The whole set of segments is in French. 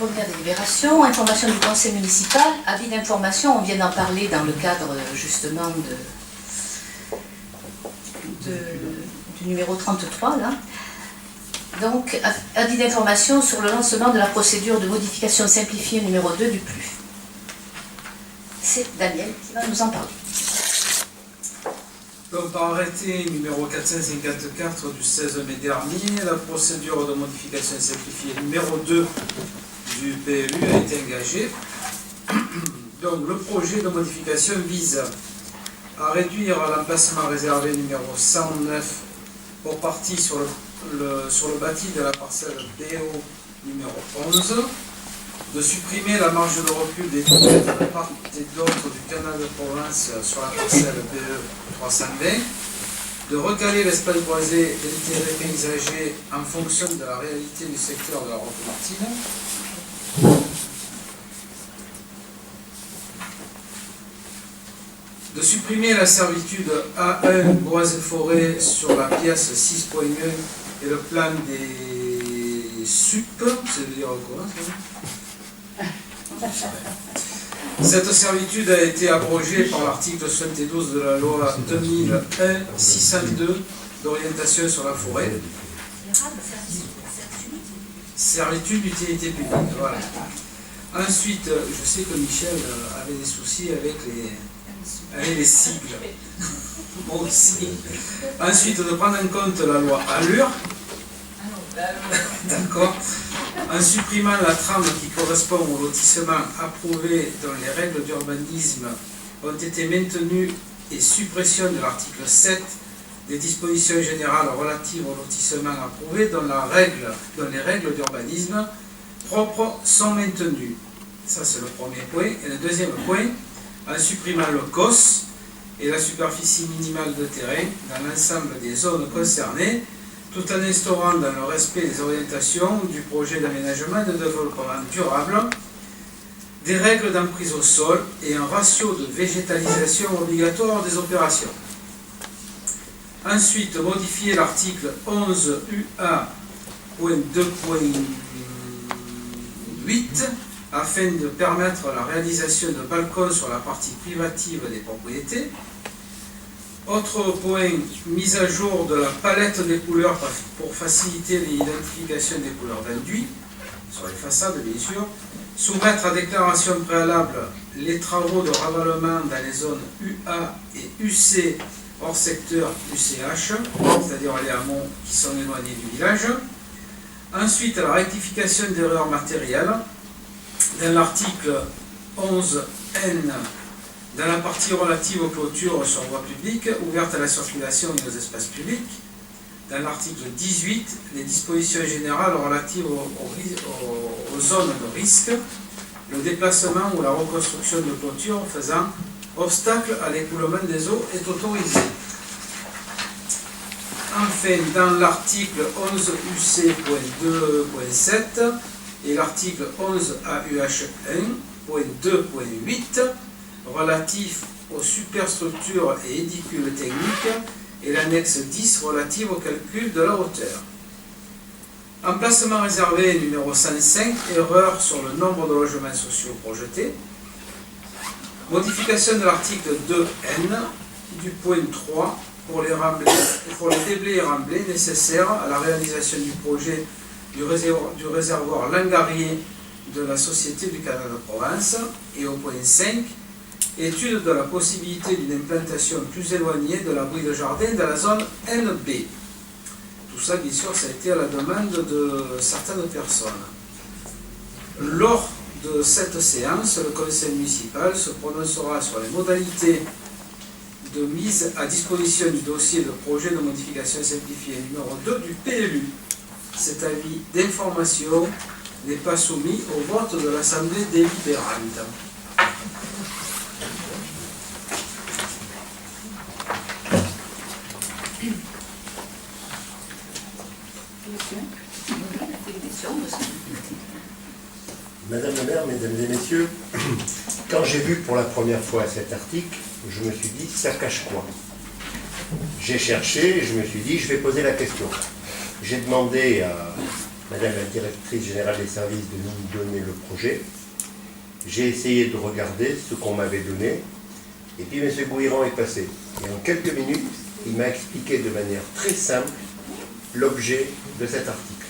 Première délibération, information du conseil municipal, avis d'information, on vient d'en parler dans le cadre justement du numéro 33 là. Donc, avis d'information sur le lancement de la procédure de modification simplifiée numéro 2 du PLU. C'est Daniel qui va nous en parler. Donc, par arrêté numéro 454 du 16 mai dernier, la procédure de modification simplifiée numéro 2 du PLU a été engagée. Donc, le projet de modification vise à réduire l'emplacement réservé numéro 109 pour partie sur le bâti de la parcelle BO numéro 11, de supprimer la marge de recul des kilomètres de part et d'autre du canal de Provence sur la parcelle BE 320, de recaler l'espace boisé et l'intérêt paysager en fonction de la réalité du secteur de la route Martine, de supprimer la servitude A1 bois et forêt sur la pièce 6.1 et le plan des SUP, c'est-à-dire quoi ça? Cette servitude a été abrogée par l'article 72 de la loi 2001-602 d'orientation sur la forêt. Servitude d'utilité publique, voilà. Ensuite, je sais que Michel avait des soucis avec les sigles. Moi aussi. Ensuite, de prendre en compte la loi Allure. D'accord. En supprimant la trame qui correspond au lotissement approuvé dont les règles d'urbanisme ont été maintenues et suppression de l'article 7 des dispositions générales relatives au lotissement approuvé dont les règles d'urbanisme propres sont maintenues. Ça, c'est le premier point. Et le deuxième point, en supprimant le COS et la superficie minimale de terrain dans l'ensemble des zones concernées, tout en instaurant dans le respect des orientations du projet d'aménagement et de développement durable des règles d'emprise au sol et un ratio de végétalisation obligatoire des opérations. Ensuite, modifier l'article 11 UA.2.8 afin de permettre la réalisation de balcons sur la partie privative des propriétés. Autre point, mise à jour de la palette des couleurs pour faciliter l'identification des couleurs d'enduit, sur les façades bien sûr. Soumettre à déclaration préalable les travaux de ravalement dans les zones UA et UC hors secteur UCH, c'est-à-dire les hameaux qui sont éloignés du village. Ensuite, la rectification d'erreurs matérielles. Dans l'article 11N, dans la partie relative aux clôtures sur voie publique, ouvertes à la circulation et aux espaces publics. Dans l'article 18, les dispositions générales relatives aux zones de risque, le déplacement ou la reconstruction de clôtures faisant obstacle à l'écoulement des eaux est autorisé. Enfin, dans l'article 11 UC.2.7 et l'article 11 AUH1.2.8 relatif aux superstructures et édicules techniques et l'annexe 10 relative au calcul de la hauteur. Emplacement réservé numéro 105, erreur sur le nombre de logements sociaux projetés. Modification de l'article 2N du point 3 pour les déblais et remblais nécessaires à la réalisation du projet du réservoir Langarié de la Société du Canal de Provence. Et au point 5, étude de la possibilité d'une implantation plus éloignée de l'abri de jardin dans la zone NB. Tout ça, bien sûr, ça a été à la demande de certaines personnes. Lors de cette séance, le conseil municipal se prononcera sur les modalités de mise à disposition du dossier de projet de modification simplifiée numéro 2 du PLU. Cet avis d'information n'est pas soumis au vote de l'Assemblée délibérante. Madame la maire, mesdames et messieurs, quand j'ai vu pour la première fois cet article, je me suis dit, ça cache quoi? J'ai cherché, je me suis dit, je vais poser la question. J'ai demandé Madame la directrice générale des services de nous donner le projet. J'ai essayé de regarder ce qu'on m'avait donné, et puis M. Gouiran est passé. Et en quelques minutes, il m'a expliqué de manière très simple l'objet de cet article.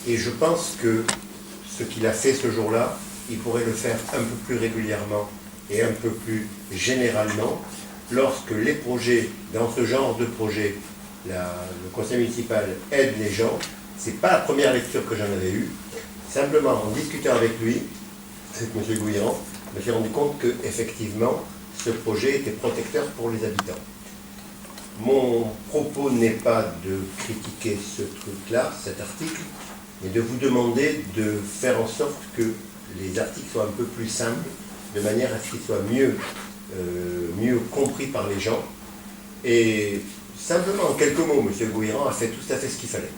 Et je pense que ce qu'il a fait ce jour-là, il pourrait le faire un peu plus régulièrement et un peu plus généralement lorsque les projets, dans ce genre de projet, le conseil municipal aide les gens. Ce n'est pas la première lecture que j'en avais eue. Simplement, en discutant avec lui, c'est M. Gouiran, je me suis rendu compte qu'effectivement, ce projet était protecteur pour les habitants. Mon propos n'est pas de critiquer ce truc-là, cet article, mais de vous demander de faire en sorte que les articles soient un peu plus simples, de manière à ce qu'ils soient mieux compris par les gens. Et simplement, en quelques mots, M. Gouiran a fait tout à fait ce qu'il fallait.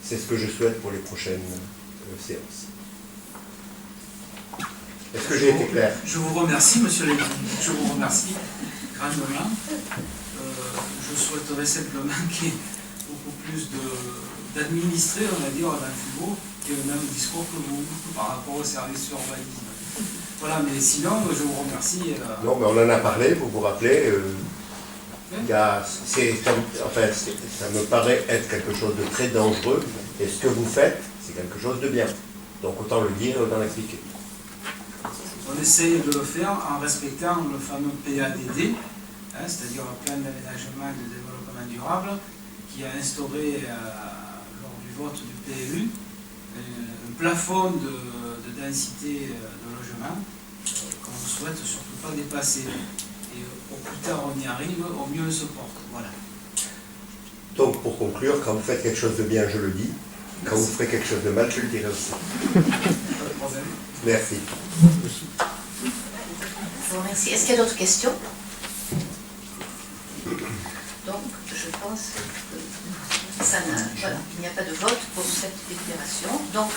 C'est ce que je souhaite pour les prochaines séances. Est-ce que j'ai été clair? Je vous remercie, monsieur Lévy. Je vous remercie grandement. Je souhaiterais simplement qu'il y ait beaucoup plus d'administrés, on va dire, dans FUBO, qui aient le même discours que vous par rapport au service urbanisme. Voilà, mais sinon, je vous remercie. Non, mais on en a parlé, vous vous rappelez. Ça me paraît être quelque chose de très dangereux, et ce que vous faites, c'est quelque chose de bien. Donc autant le dire et autant l'expliquer. On essaye de le faire en respectant le fameux PADD, c'est-à-dire le plan d'aménagement et de développement durable, qui a instauré, lors du vote du PLU, un plafond de densité de logement qu'on ne souhaite surtout pas dépasser. Et au plus tard on y arrive, au mieux on se porte. Voilà. Donc pour conclure, quand vous faites quelque chose de bien, je le dis. Quand vous ferez quelque chose de mal, je le dirai aussi. Pas de problème. Merci. Je vous remercie. Est-ce qu'il y a d'autres questions? Donc, je pense que ça n'a... Voilà, il n'y a pas de vote pour cette délibération. Donc,